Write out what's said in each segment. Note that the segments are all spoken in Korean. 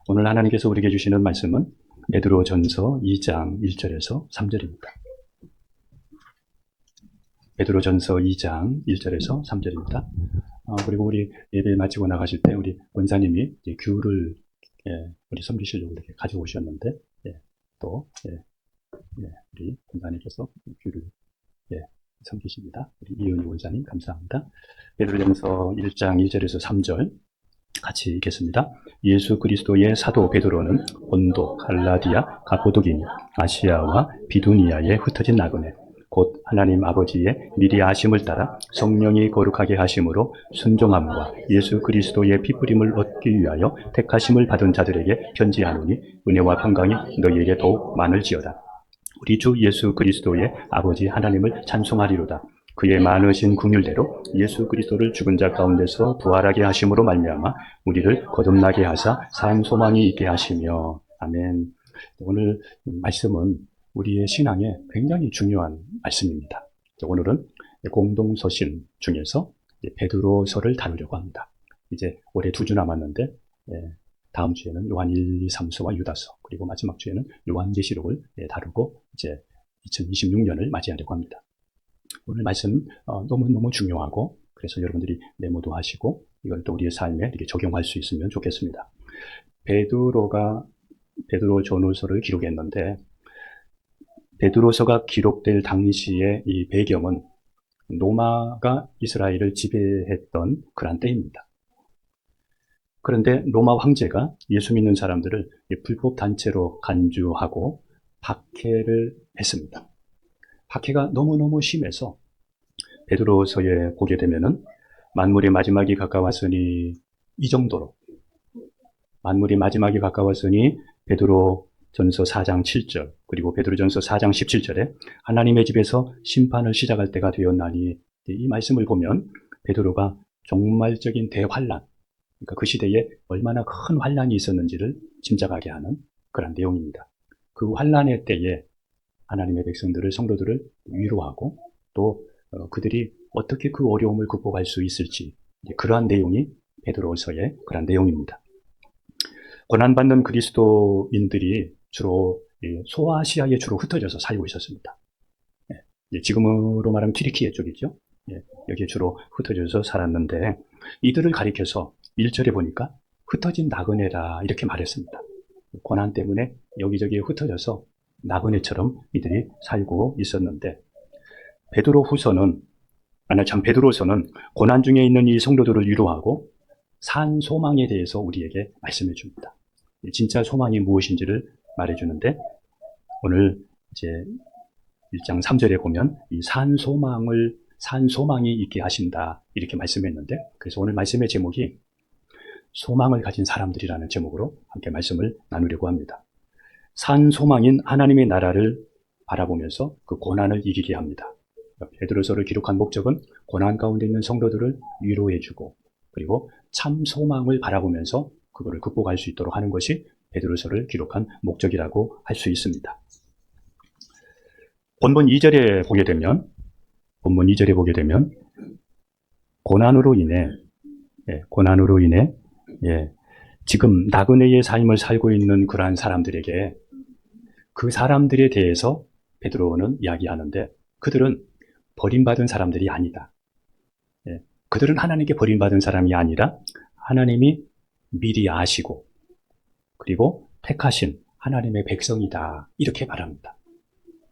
오늘 하나님께서 우리에게 주시는 말씀은 베드로전서 2장 1절에서 3절입니다. 베드로전서 2장 1절에서 3절입니다. 그리고 우리 예배 마치고 나가실 때 우리 원사님이 귤을 우리 섬기시려고 이렇게 가져오셨는데 또 우리 원사님께서 귤을 섬기십니다. 우리 이은희 원사님 감사합니다. 베드로전서 1장 1절에서 3절 같이 읽겠습니다. 예수 그리스도의 사도 베드로는 본도, 갈라디아, 가포도기, 아시아와 비두니아에 흩어진 나그네 곧 하나님 아버지의 미리 아심을 따라 성령이 거룩하게 하심으로 순종함과 예수 그리스도의 피뿌림을 얻기 위하여 택하심을 받은 자들에게 편지하노니 은혜와 평강이 너희에게 더욱 많을지어다. 우리 주 예수 그리스도의 아버지 하나님을 찬송하리로다. 그의 많으신 긍휼대로 예수 그리스도를 죽은 자 가운데서 부활하게 하심으로 말미암아 우리를 거듭나게 하사 산 소망이 있게 하시며. 아멘. 오늘 말씀은 우리의 신앙에 굉장히 중요한 말씀입니다. 오늘은 공동서신 중에서 베드로서를 다루려고 합니다. 이제 올해 2주 남았는데 다음 주에는 요한 1, 2, 3서와 유다서, 그리고 마지막 주에는 요한계시록을 다루고 이제 2026년을 맞이하려고 합니다. 오늘 말씀 너무너무 중요하고, 그래서 여러분들이 메모도 하시고 이걸 또 우리의 삶에 이렇게 적용할 수 있으면 좋겠습니다. 베드로가 베드로전후서를 기록했는데, 베드로서가 기록될 당시의 이 배경은 로마가 이스라엘을 지배했던 그런 때입니다. 그런데 로마 황제가 예수 믿는 사람들을 불법 단체로 간주하고 박해를 했습니다. 박해가 너무너무 심해서 베드로서에 보게 되면은 만물의 마지막이 가까웠으니, 이 정도로 만물이 마지막이 가까웠으니 베드로전서 4장 7절, 그리고 베드로전서 4장 17절에 하나님의 집에서 심판을 시작할 때가 되었나니, 이 말씀을 보면 베드로가 종말적인 대환란, 그러니까 그 시대에 얼마나 큰 환란이 있었는지를 짐작하게 하는 그런 내용입니다. 그 환란의 때에 하나님의 백성들을, 성도들을 위로하고 또 그들이 어떻게 그 어려움을 극복할 수 있을지, 그러한 내용이 베드로서의 그런 내용입니다. 고난받는 그리스도인들이 주로 소아시아에 주로 흩어져서 살고 있었습니다. 지금으로 말하면 튀르키예 쪽이죠. 여기에 주로 흩어져서 살았는데, 이들을 가리켜서 1절에 보니까 흩어진 나그네라 이렇게 말했습니다. 고난 때문에 여기저기에 흩어져서 나그네처럼 이들이 살고 있었는데, 베드로서는 고난 중에 있는 이 성도들을 위로하고 산 소망에 대해서 우리에게 말씀해 줍니다. 진짜 소망이 무엇인지를 말해 주는데, 오늘 이제 1장 3절에 보면 이 산 소망이 있게 하신다 이렇게 말씀했는데, 그래서 오늘 말씀의 제목이 소망을 가진 사람들이라는 제목으로 함께 말씀을 나누려고 합니다. 산 소망인 하나님의 나라를 바라보면서 그 고난을 이기게 합니다. 베드로서를 기록한 목적은 고난 가운데 있는 성도들을 위로해주고, 그리고 참 소망을 바라보면서 그거를 극복할 수 있도록 하는 것이 베드로서를 기록한 목적이라고 할 수 있습니다. 본문 2절에 보게 되면 고난으로 인해 지금 나그네의 삶을 살고 있는 그러한 사람들에게, 그 사람들에 대해서 베드로는 이야기하는데, 그들은 버림받은 사람들이 아니다. 그들은 하나님께 버림받은 사람이 아니라 하나님이 미리 아시고 그리고 택하신 하나님의 백성이다 이렇게 말합니다.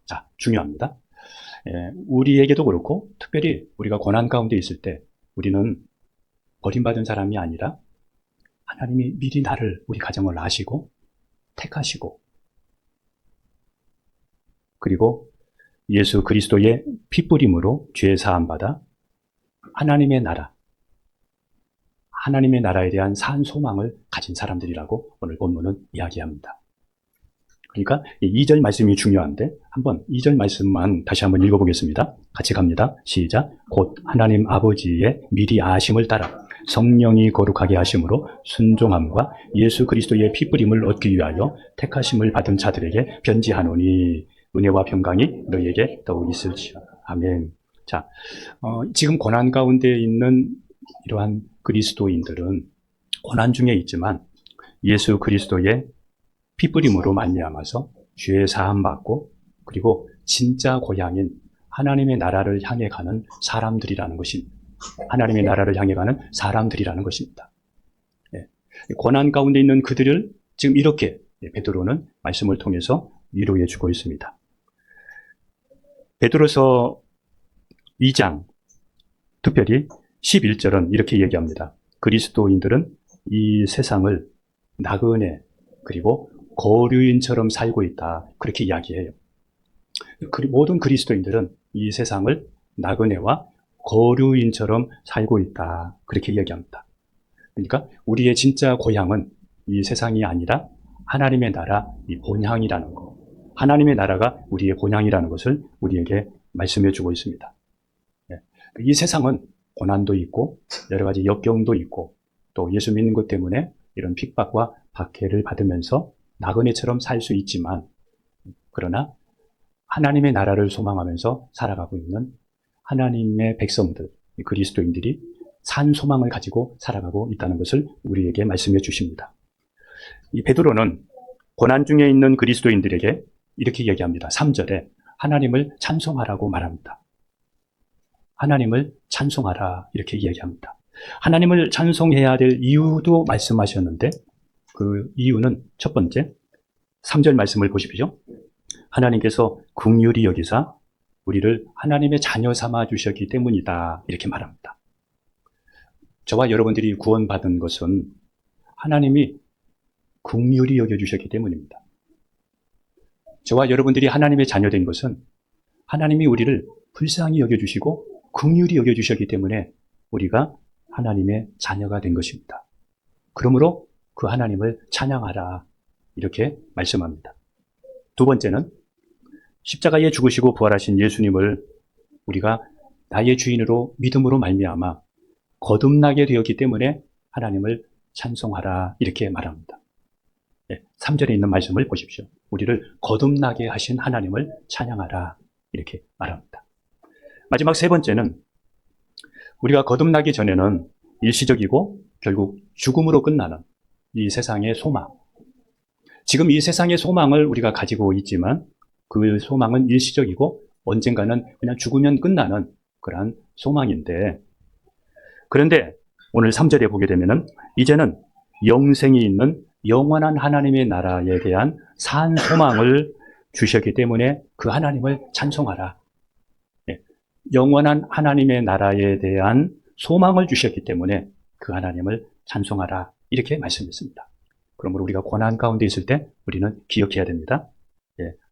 자, 중요합니다. 우리에게도 그렇고, 특별히 우리가 고난 가운데 있을 때 우리는 버림받은 사람이 아니라 하나님이 미리 우리 가정을 아시고 택하시고, 그리고 예수 그리스도의 피뿌림으로 죄 사함 받아 하나님의 나라에 대한 산 소망을 가진 사람들이라고 오늘 본문은 이야기합니다. 그러니까 2절 말씀이 중요한데, 한번 2절 말씀만 다시 한번 읽어보겠습니다. 같이 갑니다. 시작. 곧 하나님 아버지의 미리 아심을 따라 성령이 거룩하게 하심으로 순종함과 예수 그리스도의 피뿌림을 얻기 위하여 택하심을 받은 자들에게 편지하노니 은혜와 평강이 너희에게 더욱 있을지어다. 아멘. 자, 지금 고난 가운데 있는 이러한 그리스도인들은 고난 중에 있지만 예수 그리스도의 피뿌림으로 말미암아서 죄 사함 받고 그리고 진짜 고향인 하나님의 나라를 향해 가는 사람들이라는 것입니다. 하나님의 나라를 향해 가는 사람들이라는 것입니다. 고난 가운데 있는 그들을 지금 이렇게 베드로는 말씀을 통해서 위로해 주고 있습니다. 베드로서 2장 특별히 11절은 이렇게 얘기합니다. 그리스도인들은 이 세상을 나그네 그리고 거류인처럼 살고 있다. 그렇게 이야기해요. 모든 그리스도인들은 이 세상을 나그네와 거류인처럼 살고 있다. 그렇게 이야기합니다. 그러니까 우리의 진짜 고향은 이 세상이 아니라 하나님의 나라, 이 본향이라는 것. 하나님의 나라가 우리의 본향이라는 것을 우리에게 말씀해 주고 있습니다. 이 세상은 고난도 있고 여러 가지 역경도 있고 또 예수 믿는 것 때문에 이런 핍박과 박해를 받으면서 나그네처럼 살 수 있지만 그러나 하나님의 나라를 소망하면서 살아가고 있는 하나님의 백성들, 그리스도인들이 산 소망을 가지고 살아가고 있다는 것을 우리에게 말씀해 주십니다. 이 베드로는 고난 중에 있는 그리스도인들에게 이렇게 얘기합니다. 3절에 하나님을 찬송하라고 말합니다. 하나님을 찬송하라 이렇게 이야기합니다. 하나님을 찬송해야 될 이유도 말씀하셨는데 그 이유는 첫 번째 3절 말씀을 보십시오. 하나님께서 긍휼히 여기사 우리를 하나님의 자녀 삼아 주셨기 때문이다 이렇게 말합니다. 저와 여러분들이 구원받은 것은 하나님이 긍휼히 여겨주셨기 때문입니다. 저와 여러분들이 하나님의 자녀된 것은 하나님이 우리를 불쌍히 여겨주시고 긍휼히 여겨주셨기 때문에 우리가 하나님의 자녀가 된 것입니다. 그러므로 그 하나님을 찬양하라 이렇게 말씀합니다. 두 번째는 십자가에 죽으시고 부활하신 예수님을 우리가 나의 주인으로 믿음으로 말미암아 거듭나게 되었기 때문에 하나님을 찬송하라 이렇게 말합니다. 3절에 있는 말씀을 보십시오. 우리를 거듭나게 하신 하나님을 찬양하라 이렇게 말합니다. 마지막 세 번째는 우리가 거듭나기 전에는 일시적이고 결국 죽음으로 끝나는 이 세상의 소망. 지금 이 세상의 소망을 우리가 가지고 있지만 그 소망은 일시적이고 언젠가는 그냥 죽으면 끝나는 그러한 소망인데 그런데 오늘 3절에 보게 되면은 이제는 영생이 있는 영원한 하나님의 나라에 대한 산 소망을 주셨기 때문에 그 하나님을 찬송하라. 영원한 하나님의 나라에 대한 소망을 주셨기 때문에 그 하나님을 찬송하라. 이렇게 말씀했습니다. 그러므로 우리가 고난 가운데 있을 때 우리는 기억해야 됩니다.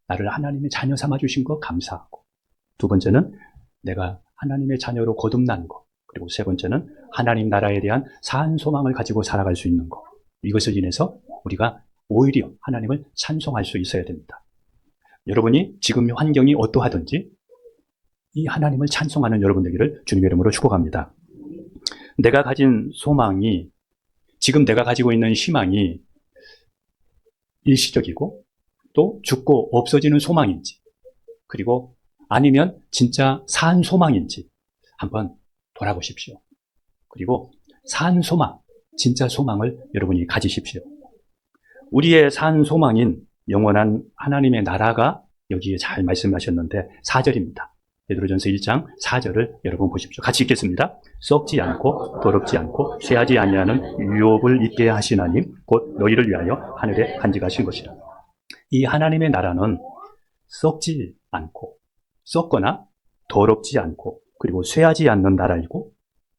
나를 하나님의 자녀 삼아 주신 거 감사하고 두 번째는 내가 하나님의 자녀로 거듭난 거 그리고 세 번째는 하나님 나라에 대한 산 소망을 가지고 살아갈 수 있는 것 이것을 인해서 우리가 오히려 하나님을 찬송할 수 있어야 됩니다. 여러분이 지금 환경이 어떠하든지 이 하나님을 찬송하는 여러분 되기를 주님의 이름으로 축복합니다. 내가 가진 소망이 지금 내가 가지고 있는 희망이 일시적이고 또 죽고 없어지는 소망인지 그리고 아니면 진짜 산 소망인지 한번 돌아보십시오. 그리고 산 소망, 진짜 소망을 여러분이 가지십시오. 우리의 산 소망인 영원한 하나님의 나라가 여기에 잘 말씀하셨는데 4절입니다. 베드로전서 1장 4절을 여러분 보십시오. 같이 읽겠습니다. 썩지 않고 더럽지 않고 쇠하지 아니하는 유업을 있게 하시나니 곧 너희를 위하여 하늘에 간직하신 것이라. 이 하나님의 나라는 썩지 않고 썩거나 더럽지 않고 그리고 쇠하지 않는 나라이고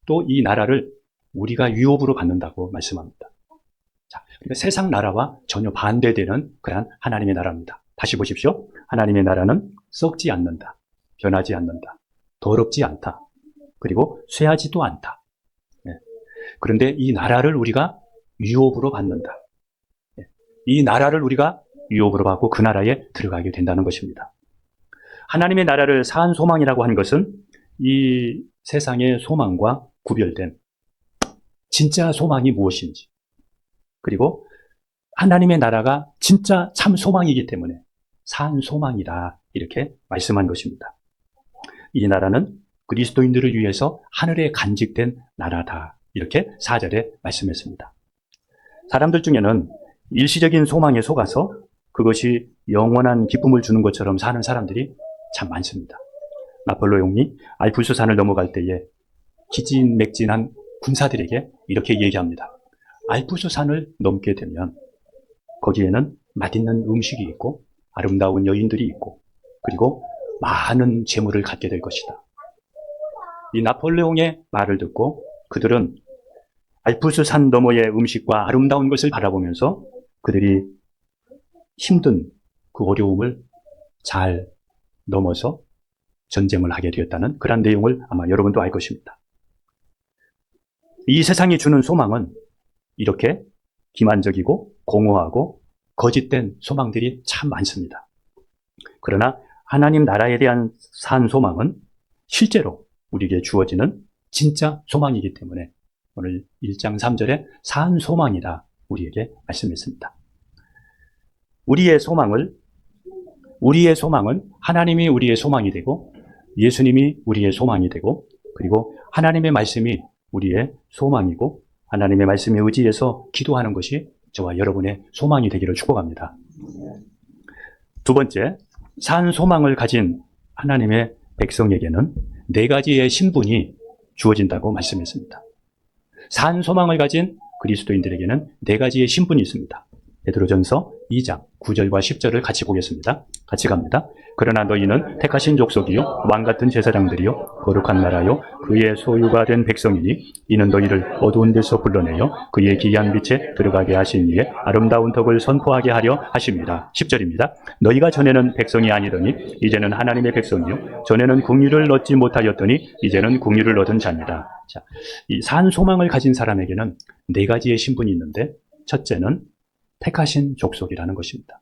또 이 나라를 우리가 유업으로 받는다고 말씀합니다. 자, 그러니까 세상 나라와 전혀 반대되는 그러한 하나님의 나라입니다. 다시 보십시오. 하나님의 나라는 썩지 않는다. 변하지 않는다. 더럽지 않다. 그리고 쇠하지도 않다. 그런데 이 나라를 우리가 유업으로 받는다. 이 나라를 우리가 유업으로 받고 그 나라에 들어가게 된다는 것입니다. 하나님의 나라를 산 소망이라고 하는 것은 이 세상의 소망과 구별된 진짜 소망이 무엇인지 그리고 하나님의 나라가 진짜 참 소망이기 때문에 산 소망이다 이렇게 말씀한 것입니다. 이 나라는 그리스도인들을 위해서 하늘에 간직된 나라다 이렇게 4절에 말씀했습니다. 사람들 중에는 일시적인 소망에 속아서 그것이 영원한 기쁨을 주는 것처럼 사는 사람들이 참 많습니다. 나폴레옹이 알프스산을 넘어갈 때에 기진맥진한 군사들에게 이렇게 얘기합니다. 알프스산을 넘게 되면 거기에는 맛있는 음식이 있고 아름다운 여인들이 있고 그리고 많은 재물을 갖게 될 것이다. 이 나폴레옹의 말을 듣고 그들은 알프스산 너머의 음식과 아름다운 것을 바라보면서 그들이 힘든 그 어려움을 잘 넘어서 전쟁을 하게 되었다는 그런 내용을 아마 여러분도 알 것입니다. 이 세상이 주는 소망은 이렇게 기만적이고 공허하고 거짓된 소망들이 참 많습니다. 그러나 하나님 나라에 대한 산 소망은 실제로 우리에게 주어지는 진짜 소망이기 때문에 오늘 1장 3절에 산 소망이다 우리에게 말씀했습니다. 우리의 소망은 하나님이 우리의 소망이 되고 예수님이 우리의 소망이 되고 그리고 하나님의 말씀이 우리의 소망이고 하나님의 말씀에 의지해서 기도하는 것이 저와 여러분의 소망이 되기를 축복합니다. 두 번째, 산 소망을 가진 하나님의 백성에게는 4가지의 신분이 주어진다고 말씀했습니다. 산 소망을 가진 그리스도인들에게는 4가지의 신분이 있습니다. 베드로전서 2장 9절과 10절을 같이 보겠습니다. 같이 갑니다. 그러나 너희는 택하신 족속이요 왕같은 제사장들이요 거룩한 나라요 그의 소유가 된 백성이니 이는 너희를 어두운 데서 불러내어 그의 기이한 빛에 들어가게 하신 이의 아름다운 덕을 선포하게 하려 하십니다. 10절입니다. 너희가 전에는 백성이 아니더니 이제는 하나님의 백성이요 전에는 국류를 얻지 못하였더니 이제는 국류를 얻은 자입니다. 자, 이 산 소망을 가진 사람에게는 4가지의 신분이 있는데 첫째는 택하신 족속이라는 것입니다.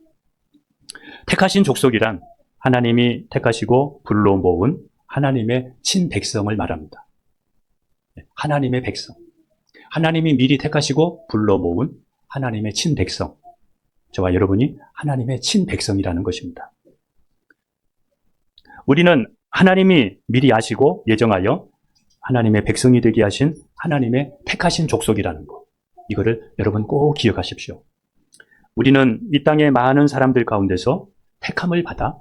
택하신 족속이란 하나님이 택하시고 불러 모은 하나님의 친백성을 말합니다. 하나님의 백성. 하나님이 미리 택하시고 불러 모은 하나님의 친백성. 저와 여러분이 하나님의 친백성이라는 것입니다. 우리는 하나님이 미리 아시고 예정하여 하나님의 백성이 되게 하신 하나님의 택하신 족속이라는 것. 이거를 여러분 꼭 기억하십시오. 우리는 이 땅의 많은 사람들 가운데서 택함을 받아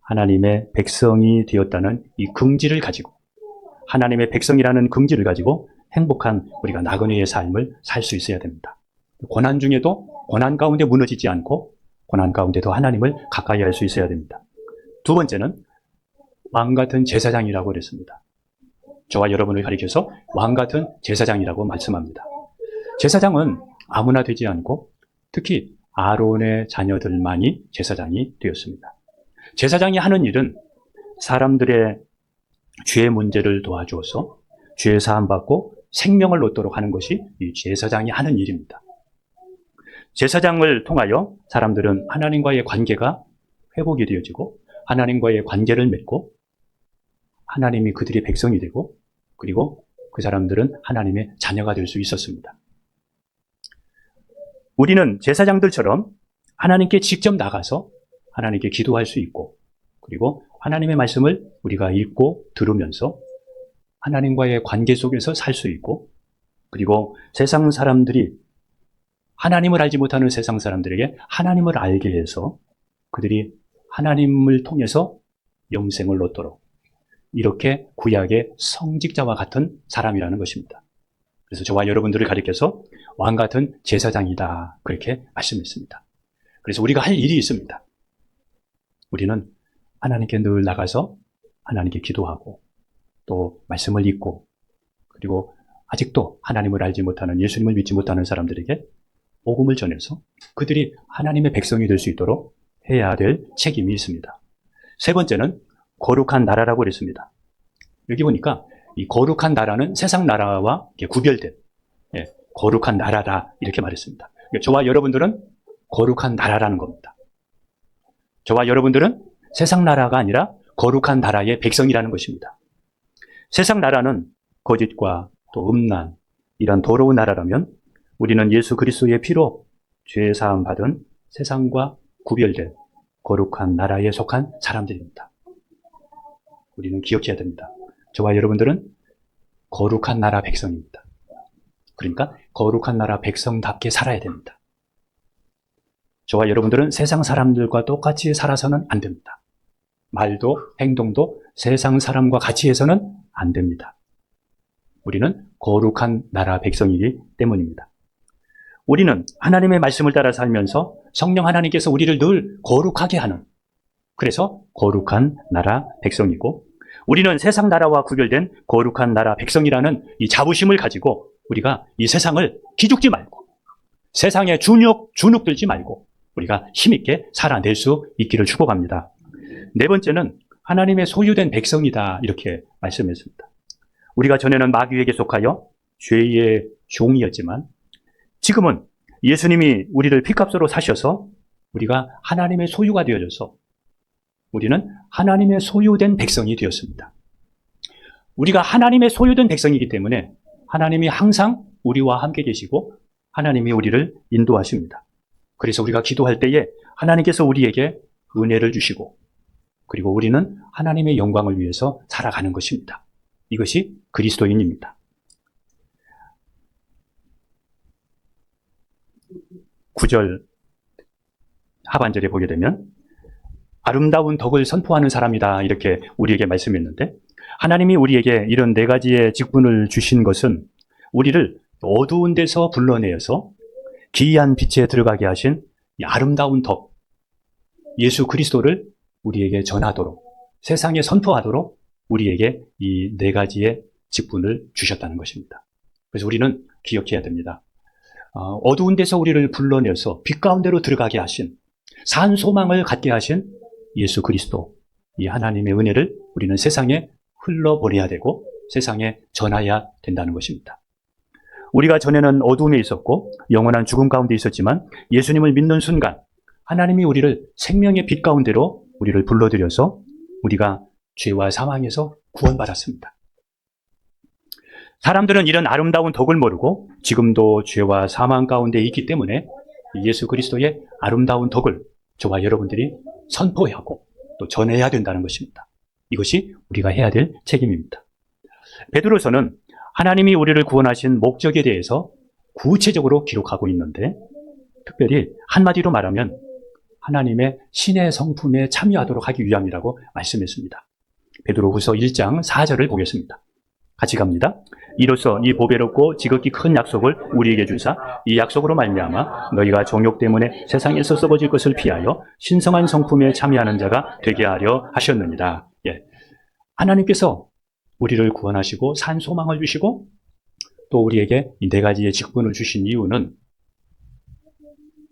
하나님의 백성이 되었다는 이 긍지를 가지고 하나님의 백성이라는 긍지를 가지고 행복한 우리가 나그네의 삶을 살 수 있어야 됩니다. 고난 중에도 고난 가운데 무너지지 않고 고난 가운데도 하나님을 가까이 할 수 있어야 됩니다. 두 번째는 왕같은 제사장이라고 그랬습니다. 저와 여러분을 가리켜서 왕같은 제사장이라고 말씀합니다. 제사장은 아무나 되지 않고 특히 아론의 자녀들만이 제사장이 되었습니다. 제사장이 하는 일은 사람들의 죄 문제를 도와주어서 죄 사함 받고 생명을 얻도록 하는 것이 이 제사장이 하는 일입니다. 제사장을 통하여 사람들은 하나님과의 관계가 회복이 되어지고 하나님과의 관계를 맺고 하나님이 그들의 백성이 되고 그리고 그 사람들은 하나님의 자녀가 될 수 있었습니다. 우리는 제사장들처럼 하나님께 직접 나가서 하나님께 기도할 수 있고 그리고 하나님의 말씀을 우리가 읽고 들으면서 하나님과의 관계 속에서 살 수 있고 그리고 세상 사람들이 하나님을 알지 못하는 세상 사람들에게 하나님을 알게 해서 그들이 하나님을 통해서 영생을 얻도록 이렇게 구약의 성직자와 같은 사람이라는 것입니다. 그래서 저와 여러분들을 가리켜서 왕같은 제사장이다 그렇게 말씀했습니다. 그래서 우리가 할 일이 있습니다. 우리는 하나님께 늘 나가서 하나님께 기도하고 또 말씀을 읽고 그리고 아직도 하나님을 알지 못하는 예수님을 믿지 못하는 사람들에게 복음을 전해서 그들이 하나님의 백성이 될 수 있도록 해야 될 책임이 있습니다. 세 번째는 거룩한 나라라고 그랬습니다. 여기 보니까 이 거룩한 나라는 세상 나라와 구별된 거룩한 나라다 이렇게 말했습니다. 저와 여러분들은 거룩한 나라라는 겁니다. 저와 여러분들은 세상 나라가 아니라 거룩한 나라의 백성이라는 것입니다. 세상 나라는 거짓과 또 음란 이런 더러운 나라라면 우리는 예수 그리스도의 피로 죄 사함 받은 세상과 구별된 거룩한 나라에 속한 사람들입니다. 우리는 기억해야 됩니다. 저와 여러분들은 거룩한 나라 백성입니다. 그러니까 거룩한 나라 백성답게 살아야 됩니다. 저와 여러분들은 세상 사람들과 똑같이 살아서는 안 됩니다. 말도 행동도 세상 사람과 같이 해서는 안 됩니다. 우리는 거룩한 나라 백성이기 때문입니다. 우리는 하나님의 말씀을 따라 살면서 성령 하나님께서 우리를 늘 거룩하게 하는, 그래서 거룩한 나라 백성이고, 우리는 세상 나라와 구별된 거룩한 나라 백성이라는 이 자부심을 가지고 우리가 이 세상을 기죽지 말고 세상에 주눅들지 말고 우리가 힘있게 살아낼 수 있기를 축복합니다. 네 번째는 하나님의 소유된 백성이다, 이렇게 말씀했습니다. 우리가 전에는 마귀에게 속하여 죄의 종이었지만 지금은 예수님이 우리를 피값으로 사셔서 우리가 하나님의 소유가 되어져서 우리는 하나님의 소유된 백성이 되었습니다. 우리가 하나님의 소유된 백성이기 때문에 하나님이 항상 우리와 함께 계시고 하나님이 우리를 인도하십니다. 그래서 우리가 기도할 때에 하나님께서 우리에게 은혜를 주시고, 그리고 우리는 하나님의 영광을 위해서 살아가는 것입니다. 이것이 그리스도인입니다. 9절 하반절에 보게 되면 아름다운 덕을 선포하는 사람이다, 이렇게 우리에게 말씀했는데, 하나님이 우리에게 이런 네 가지의 직분을 주신 것은 우리를 어두운 데서 불러내어서 기이한 빛에 들어가게 하신 이 아름다운 덕, 예수 그리스도를 우리에게 전하도록, 세상에 선포하도록 우리에게 이 네 가지의 직분을 주셨다는 것입니다. 그래서 우리는 기억해야 됩니다. 어두운 데서 우리를 불러내서 빛 가운데로 들어가게 하신, 산 소망을 갖게 하신 예수 그리스도, 이 하나님의 은혜를 우리는 세상에 흘러보내야 되고 세상에 전해야 된다는 것입니다. 우리가 전에는 어두움에 있었고 영원한 죽음 가운데 있었지만 예수님을 믿는 순간 하나님이 우리를 생명의 빛 가운데로 우리를 불러들여서 우리가 죄와 사망에서 구원받았습니다. 사람들은 이런 아름다운 덕을 모르고 지금도 죄와 사망 가운데 있기 때문에 예수 그리스도의 아름다운 덕을 저와 여러분들이 선포하고 또 전해야 된다는 것입니다. 이것이 우리가 해야 될 책임입니다. 베드로서는 하나님이 우리를 구원하신 목적에 대해서 구체적으로 기록하고 있는데, 특별히 한마디로 말하면 하나님의 신의 성품에 참여하도록 하기 위함이라고 말씀했습니다. 베드로후서 1장 4절을 보겠습니다. 같이 갑니다. 이로써 이 보배롭고 지극히 큰 약속을 우리에게 주사 이 약속으로 말미암아 너희가 정욕 때문에 세상에서 썩어질 것을 피하여 신성한 성품에 참여하는 자가 되게 하려 하셨느니라. 하나님께서 우리를 구원하시고 산 소망을 주시고 또 우리에게 이 네 가지의 직분을 주신 이유는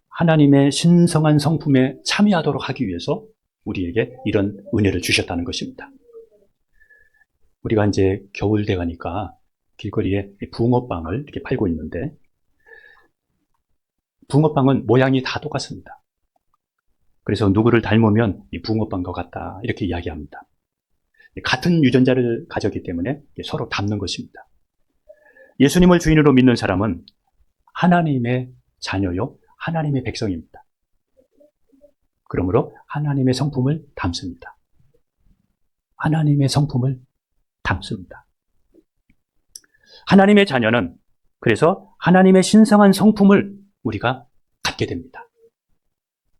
하나님의 신성한 성품에 참여하도록 하기 위해서 우리에게 이런 은혜를 주셨다는 것입니다. 우리가 이제 겨울 돼가니까 길거리에 붕어빵을 이렇게 팔고 있는데, 붕어빵은 모양이 다 똑같습니다. 그래서 누구를 닮으면 이 붕어빵과 같다, 이렇게 이야기합니다. 같은 유전자를 가졌기 때문에 서로 닮는 것입니다. 예수님을 주인으로 믿는 사람은 하나님의 자녀요, 하나님의 백성입니다. 그러므로 하나님의 성품을 담습니다. 하나님의 성품을 담습니다. 하나님의 자녀는 그래서 하나님의 신성한 성품을 우리가 갖게 됩니다.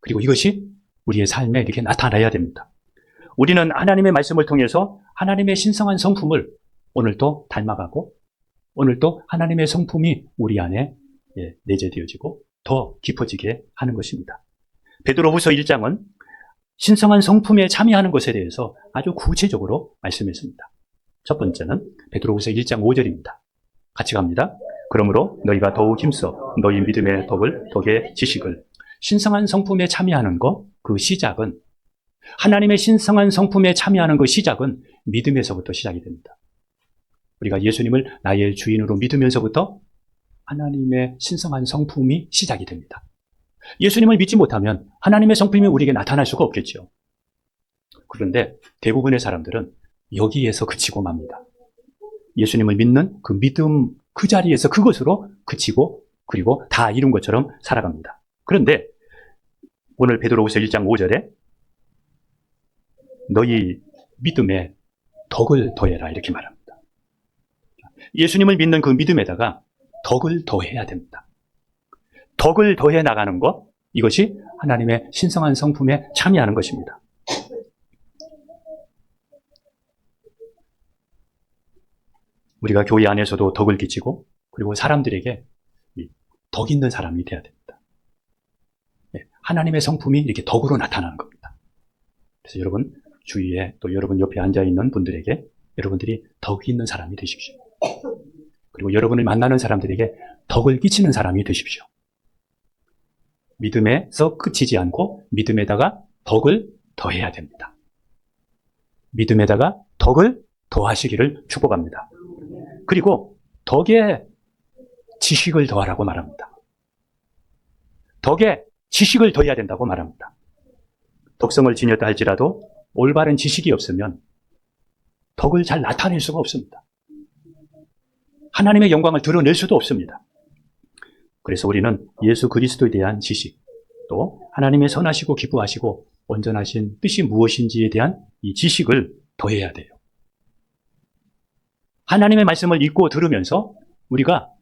그리고 이것이 우리의 삶에 이렇게 나타나야 됩니다. 우리는 하나님의 말씀을 통해서 하나님의 신성한 성품을 오늘도 닮아가고 오늘도 하나님의 성품이 우리 안에 내재되어지고 더 깊어지게 하는 것입니다. 베드로후서 1장은 신성한 성품에 참여하는 것에 대해서 아주 구체적으로 말씀했습니다. 첫 번째는 베드로후서 1장 5절입니다. 같이 갑니다. 그러므로 너희가 더욱 힘써 너희 믿음의 덕의 지식을, 신성한 성품에 참여하는 것, 그 시작은, 하나님의 신성한 성품에 참여하는 그 시작은 믿음에서부터 시작이 됩니다. 우리가 예수님을 나의 주인으로 믿으면서부터 하나님의 신성한 성품이 시작이 됩니다. 예수님을 믿지 못하면 하나님의 성품이 우리에게 나타날 수가 없겠죠. 그런데 대부분의 사람들은 여기에서 그치고 맙니다. 예수님을 믿는 그 믿음 그 자리에서 그것으로 그치고 그리고 다 이룬 것처럼 살아갑니다. 그런데 오늘 베드로후서 1장 5절에 너희 믿음에 덕을 더해라, 이렇게 말합니다. 예수님을 믿는 그 믿음에다가 덕을 더해야 됩니다. 덕을 더해 나가는 것, 이것이 하나님의 신성한 성품에 참여하는 것입니다. 우리가 교회 안에서도 덕을 끼치고 그리고 사람들에게 덕 있는 사람이 되어야 됩니다. 하나님의 성품이 이렇게 덕으로 나타나는 겁니다. 그래서 여러분 주위에 또 여러분 옆에 앉아있는 분들에게 여러분들이 덕이 있는 사람이 되십시오. 그리고 여러분을 만나는 사람들에게 덕을 끼치는 사람이 되십시오. 믿음에서 그치지 않고 믿음에다가 덕을 더해야 됩니다. 믿음에다가 덕을 더하시기를 축복합니다. 그리고 덕에 지식을 더하라고 말합니다. 덕에 지식을 더해야 된다고 말합니다. 덕성을 지녔다 할지라도 올바른 지식이 없으면 덕을 잘 나타낼 수가 없습니다. 하나님의 영광을 드러낼 수도 없습니다. 그래서 우리는 예수 그리스도에 대한 지식, 또 하나님의 선하시고 기뻐하시고 온전하신 뜻이 무엇인지에 대한 이 지식을 더해야 돼요. 하나님의 말씀을 읽고 들으면서 우리가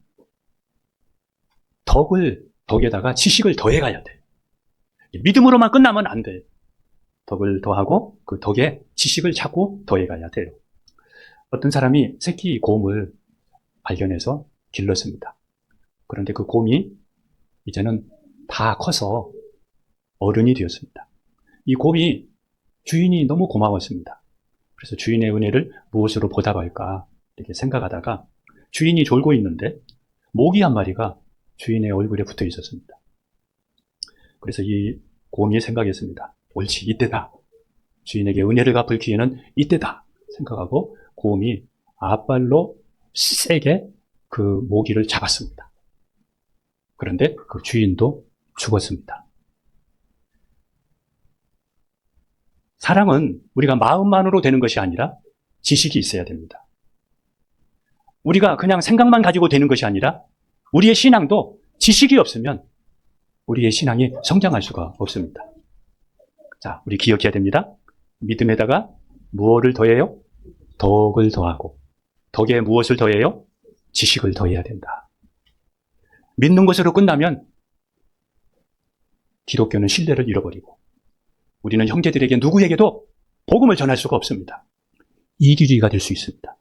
덕에다가 지식을 더해가야 돼요. 믿음으로만 끝나면 안 돼요. 덕을 더하고 그 덕에 지식을 자꾸 더해가야 돼요. 어떤 사람이 새끼 곰을 발견해서 길렀습니다. 그런데 그 곰이 이제는 다 커서 어른이 되었습니다. 이 곰이 주인이 너무 고마웠습니다. 그래서 주인의 은혜를 무엇으로 보답할까 이렇게 생각하다가 주인이 졸고 있는데 모기 한 마리가 주인의 얼굴에 붙어 있었습니다. 그래서 이 곰이 생각했습니다. 옳지, 이때다. 주인에게 은혜를 갚을 기회는 이때다 생각하고 곰이 앞발로 세게 그 모기를 잡았습니다. 그런데 그 주인도 죽었습니다. 사랑은 우리가 마음만으로 되는 것이 아니라 지식이 있어야 됩니다. 우리가 그냥 생각만 가지고 되는 것이 아니라 우리의 신앙도 지식이 없으면 우리의 신앙이 성장할 수가 없습니다. 자, 우리 기억해야 됩니다. 믿음에다가 무엇을 더해요? 덕을 더하고 덕에 무엇을 더해요? 지식을 더해야 된다. 믿는 것으로 끝나면 기독교는 신뢰를 잃어버리고 우리는 형제들에게 누구에게도 복음을 전할 수가 없습니다. 이기주의가 될 수 있습니다.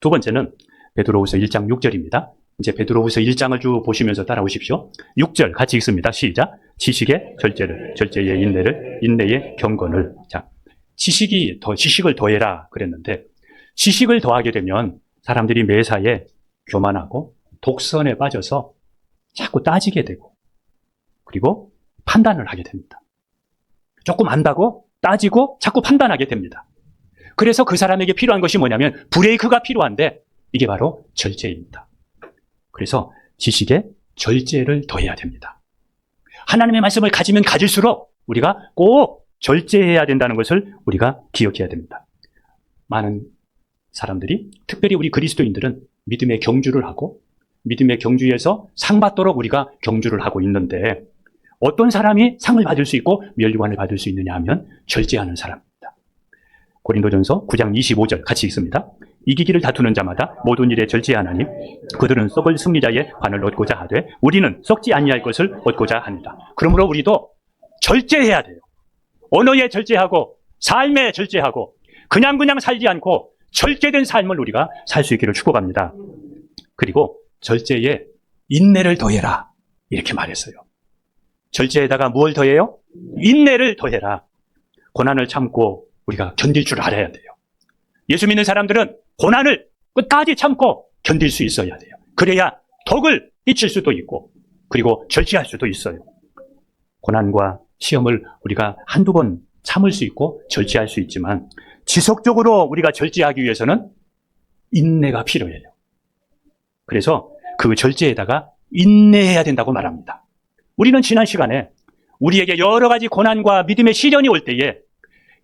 두 번째는 베드로후서 1장 6절입니다. 이제 베드로후서 1장을 쭉 보시면서 따라오십시오. 6절 같이 읽습니다. 시작. 지식의 절제를, 절제의 인내를, 인내의 경건을. 자, 지식을 더해라 그랬는데 지식을 더하게 되면 사람들이 매사에 교만하고 독선에 빠져서 자꾸 따지게 되고 그리고 판단을 하게 됩니다. 조금 안다고 따지고 자꾸 판단하게 됩니다. 그래서 그 사람에게 필요한 것이 뭐냐면 브레이크가 필요한데 이게 바로 절제입니다. 그래서 지식에 절제를 더해야 됩니다. 하나님의 말씀을 가지면 가질수록 우리가 꼭 절제해야 된다는 것을 우리가 기억해야 됩니다. 많은 사람들이 특별히 우리 그리스도인들은 믿음의 경주를 하고 믿음의 경주에서 상 받도록 우리가 경주를 하고 있는데 어떤 사람이 상을 받을 수 있고 면류관을 받을 수 있느냐 하면 절제하는 사람입니다. 고린도전서 9장 25절 같이 읽습니다. 이기기를 다투는 자마다 모든 일에 절제하나니 그들은 썩을 승리자의 관을 얻고자 하되 우리는 썩지 아니할 것을 얻고자 합니다. 그러므로 우리도 절제해야 돼요. 언어에 절제하고 삶에 절제하고 그냥 살지 않고 절제된 삶을 우리가 살 수 있기를 축복합니다. 그리고 절제에 인내를 더해라 이렇게 말했어요. 절제에다가 무엇을 더해요? 인내를 더해라. 고난을 참고 우리가 견딜 줄 알아야 돼요. 예수 믿는 사람들은 고난을 끝까지 참고 견딜 수 있어야 돼요. 그래야 덕을 끼칠 수도 있고 그리고 절제할 수도 있어요. 고난과 시험을 우리가 한두 번 참을 수 있고 절제할 수 있지만 지속적으로 우리가 절제하기 위해서는 인내가 필요해요. 그래서 그 절제에다가 인내해야 된다고 말합니다. 우리는 지난 시간에 우리에게 여러 가지 고난과 믿음의 시련이 올 때에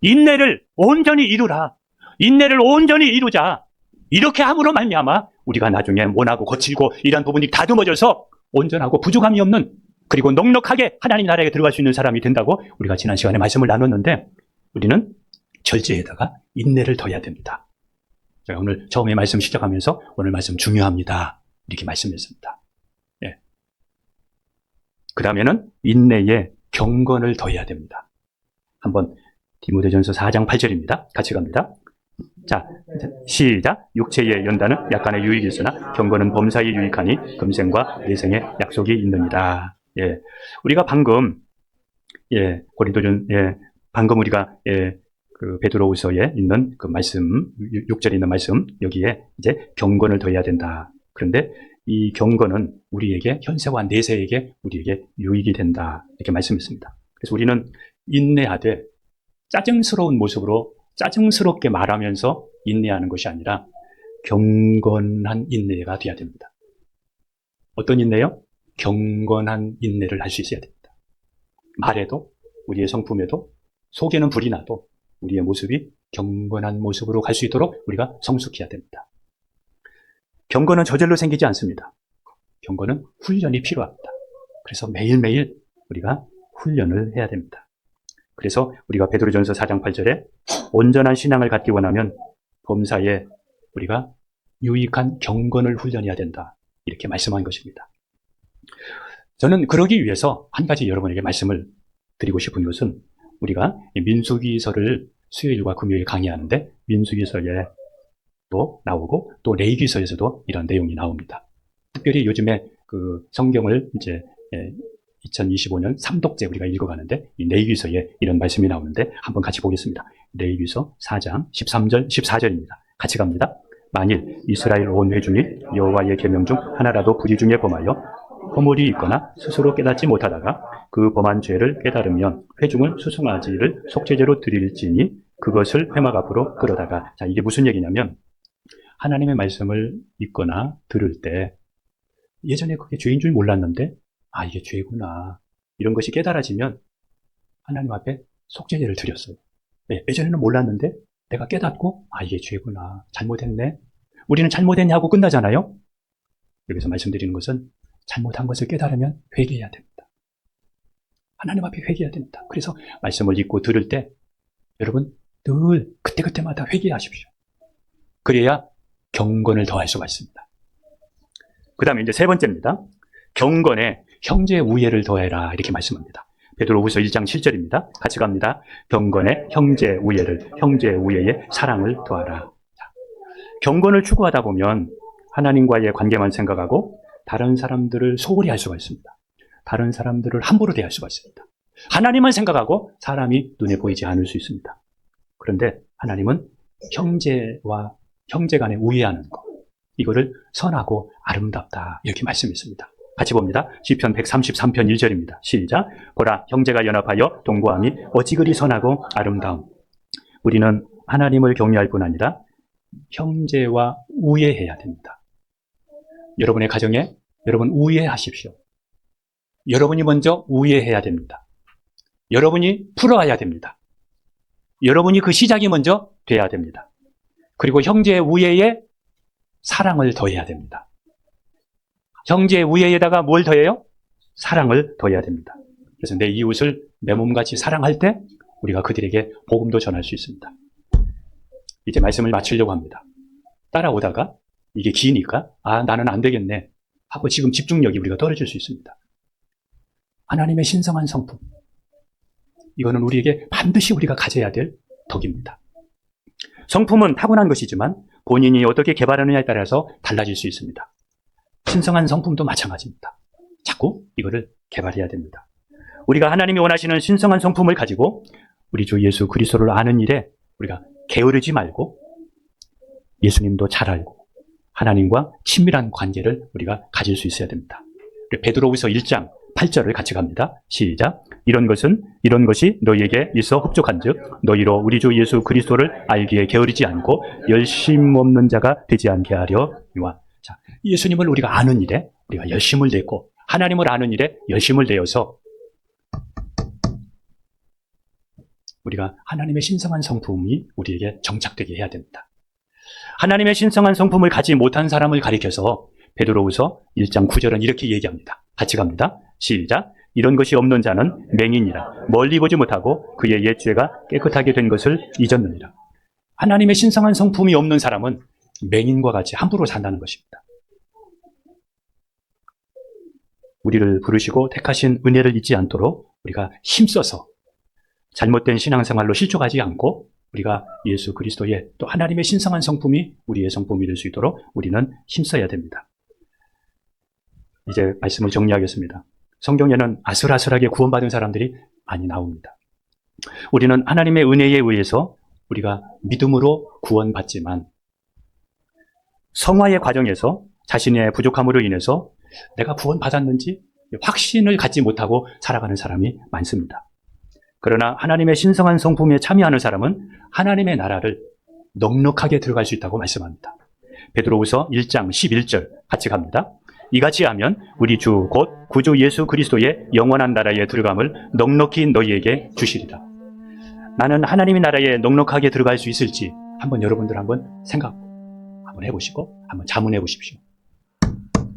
인내를 온전히 이루라. 인내를 온전히 이루자. 이렇게 함으로 말미암아 우리가 나중에 모나고 거칠고 이런 부분이 다듬어져서 온전하고 부족함이 없는 그리고 넉넉하게 하나님 나라에 들어갈 수 있는 사람이 된다고 우리가 지난 시간에 말씀을 나눴는데 우리는 절제에다가 인내를 더해야 됩니다. 제가 오늘 처음에 말씀 시작하면서 오늘 말씀 중요합니다. 이렇게 말씀했습니다. 예. 그 다음에는 인내에 경건을 더해야 됩니다. 한번 디모데전서 4장 8절입니다. 같이 갑니다. 자, 시작. 육체의 연단은 약간의 유익이 있으나 경건은 범사에 유익하니 금생과 내생에 약속이 있느니라. 예, 우리가 방금 고린도전 방금 우리가 그 베드로후서에 있는 그 말씀 6절에 있는 말씀 여기에 이제 경건을 더해야 된다. 그런데 이 경건은 우리에게 현세와 내세에게 우리에게 유익이 된다. 이렇게 말씀했습니다. 그래서 우리는 인내하되 짜증스러운 모습으로 짜증스럽게 말하면서 인내하는 것이 아니라 경건한 인내가 되어야 됩니다. 어떤 인내요? 경건한 인내를 할 수 있어야 됩니다. 말에도 우리의 성품에도 속에는 불이 나도 우리의 모습이 경건한 모습으로 갈 수 있도록 우리가 성숙해야 됩니다. 경건은 저절로 생기지 않습니다. 경건은 훈련이 필요합니다. 그래서 매일매일 우리가 훈련을 해야 됩니다. 그래서 우리가 베드로전서 4장 8절에 온전한 신앙을 갖기 원하면 범사에 우리가 유익한 경건을 훈련해야 된다. 이렇게 말씀한 것입니다. 저는 그러기 위해서 한 가지 여러분에게 말씀을 드리고 싶은 것은 우리가 민수기서를 수요일과 금요일 강의하는데 민수기서에 또 나오고 또 레위기서에서도 이런 내용이 나옵니다. 특별히 요즘에 그 성경을 이제 2025년 삼독제 우리가 읽어가는데 이 레위기서에 이런 말씀이 나오는데 한번 같이 보겠습니다. 레위기서 4장 13절 14절입니다. 같이 갑니다. 만일 이스라엘 온 회중이 여호와의 계명 중 하나라도 불의 중에 범하여 허물이 있거나 스스로 깨닫지 못하다가 그 범한 죄를 깨달으면 회중을 수송아지를 속죄제로 드릴지니 그것을 회막 앞으로 끌어다가. 자, 이게 무슨 얘기냐면 하나님의 말씀을 읽거나 들을 때 예전에 그게 죄인 줄 몰랐는데 이게 죄구나 이런 것이 깨달아지면 하나님 앞에 속죄제를 드렸어요. 예전에는 몰랐는데 내가 깨닫고 이게 죄구나, 잘못했네. 우리는 잘못했냐고 끝나잖아요. 여기서 말씀드리는 것은 잘못한 것을 깨달으면 회개해야 됩니다. 하나님 앞에 회개해야 됩니다. 그래서 말씀을 읽고 들을 때 여러분 늘 그때그때마다 회개하십시오. 그래야 경건을 더할 수가 있습니다. 그 다음에 이제 세 번째입니다. 경건에 형제 우애를 더해라 이렇게 말씀합니다. 베드로후서 1장 7절입니다. 같이 갑니다. 경건에 형제 우애에 사랑을 더하라. 자, 경건을 추구하다 보면 하나님과의 관계만 생각하고 다른 사람들을 소홀히 할 수가 있습니다. 다른 사람들을 함부로 대할 수가 있습니다. 하나님만 생각하고 사람이 눈에 보이지 않을 수 있습니다. 그런데 하나님은 형제 간에 우애하는 것, 이거를 선하고 아름답다 이렇게 말씀했습니다. 같이 봅니다. 시편 133편 1절입니다. 시작. 보라, 형제가 연합하여 동거함이 어찌 그리 선하고 아름다움. 우리는 하나님을 경외할 뿐 아니라 형제와 우애해야 됩니다. 여러분의 가정에 여러분 우애하십시오. 여러분이 먼저 우애해야 됩니다. 여러분이 풀어야 됩니다. 여러분이 그 시작이 먼저 돼야 됩니다. 그리고 형제의 우애에 사랑을 더해야 됩니다. 형제의 우애에다가 뭘 더해요? 사랑을 더해야 됩니다. 그래서 내 이웃을 내 몸같이 사랑할 때 우리가 그들에게 복음도 전할 수 있습니다. 이제 말씀을 마치려고 합니다. 따라오다가 이게 기니까 나는 안 되겠네 하고 지금 집중력이 우리가 떨어질 수 있습니다. 하나님의 신성한 성품, 이거는 우리에게 반드시 우리가 가져야 될 덕입니다. 성품은 타고난 것이지만 본인이 어떻게 개발하느냐에 따라서 달라질 수 있습니다. 신성한 성품도 마찬가지입니다. 자꾸 이거를 개발해야 됩니다. 우리가 하나님이 원하시는 신성한 성품을 가지고 우리 주 예수 그리스도를 아는 일에 우리가 게으르지 말고 예수님도 잘 알고 하나님과 친밀한 관계를 우리가 가질 수 있어야 됩니다. 베드로후서 1장 8절을 같이 갑니다. 시작. 이런 것이 너희에게 있어 흡족한즉 너희로 우리 주 예수 그리스도를 알기에 게으르지 않고 열심 없는 자가 되지 않게 하려니와. 자, 예수님을 우리가 아는 일에 우리가 열심을 내고 하나님을 아는 일에 열심을 내어서 우리가 하나님의 신성한 성품이 우리에게 정착되게 해야 됩니다. 하나님의 신성한 성품을 가지 못한 사람을 가리켜서 베드로후서 1장 9절은 이렇게 얘기합니다. 같이 갑니다. 시작. 이런 것이 없는 자는 맹인이라 멀리 보지 못하고 그의 옛 죄가 깨끗하게 된 것을 잊었느니라. 하나님의 신성한 성품이 없는 사람은 맹인과 같이 함부로 산다는 것입니다. 우리를 부르시고 택하신 은혜를 잊지 않도록 우리가 힘써서 잘못된 신앙생활로 실족하지 않고 우리가 예수 그리스도의 또 하나님의 신성한 성품이 우리의 성품이 될 수 있도록 우리는 힘써야 됩니다. 이제 말씀을 정리하겠습니다. 성경에는 아슬아슬하게 구원받은 사람들이 많이 나옵니다. 우리는 하나님의 은혜에 의해서 우리가 믿음으로 구원받지만 성화의 과정에서 자신의 부족함으로 인해서 내가 구원받았는지 확신을 갖지 못하고 살아가는 사람이 많습니다. 그러나 하나님의 신성한 성품에 참여하는 사람은 하나님의 나라를 넉넉하게 들어갈 수 있다고 말씀합니다. 베드로후서 1장 11절 같이 갑니다. 이같이 하면 우리 주 곧 구주 예수 그리스도의 영원한 나라에 들어감을 넉넉히 너희에게 주시리라. 나는 하나님의 나라에 넉넉하게 들어갈 수 있을지 한번 여러분들 한번 생각 한번 해보시고 한번 자문해 보십시오.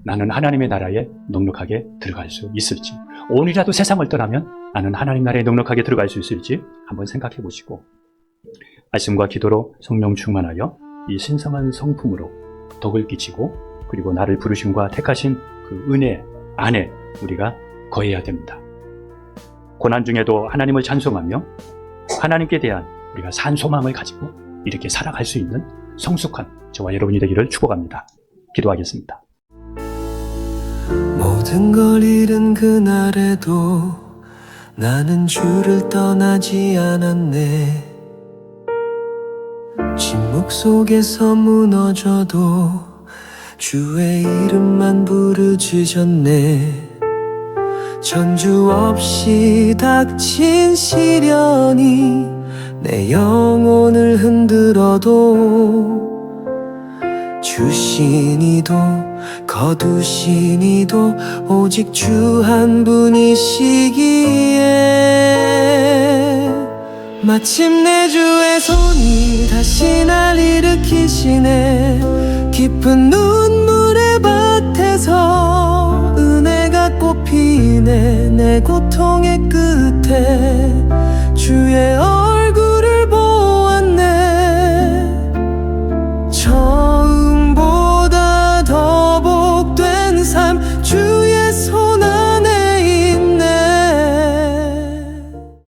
나는 하나님의 나라에 넉넉하게 들어갈 수 있을지, 오늘이라도 세상을 떠나면 나는 하나님 나라에 넉넉하게 들어갈 수 있을지 한번 생각해 보시고 말씀과 기도로 성령 충만하여 이 신성한 성품으로 덕을 끼치고 그리고 나를 부르심과 택하신 그 은혜 안에 우리가 거해야 됩니다. 고난 중에도 하나님을 찬송하며 하나님께 대한 우리가 산 소망을 가지고 이렇게 살아갈 수 있는 성숙한 저와 여러분이 되기를 축복합니다. 기도하겠습니다. 모든 걸 잃은 그날에도 나는 주를 떠나지 않았네. 침묵 속에서 무너져도 주의 이름만 부르짖었네. 전주 없이 닥친 시련이 내 영혼을 흔들어도 주신 이도 거두신 이도 오직 주 한 분이시기에 마침내 주의 손이 다시 날 일으키시네. 깊은 눈물의 밭에서 은혜가 꽃피네. 내 고통의 끝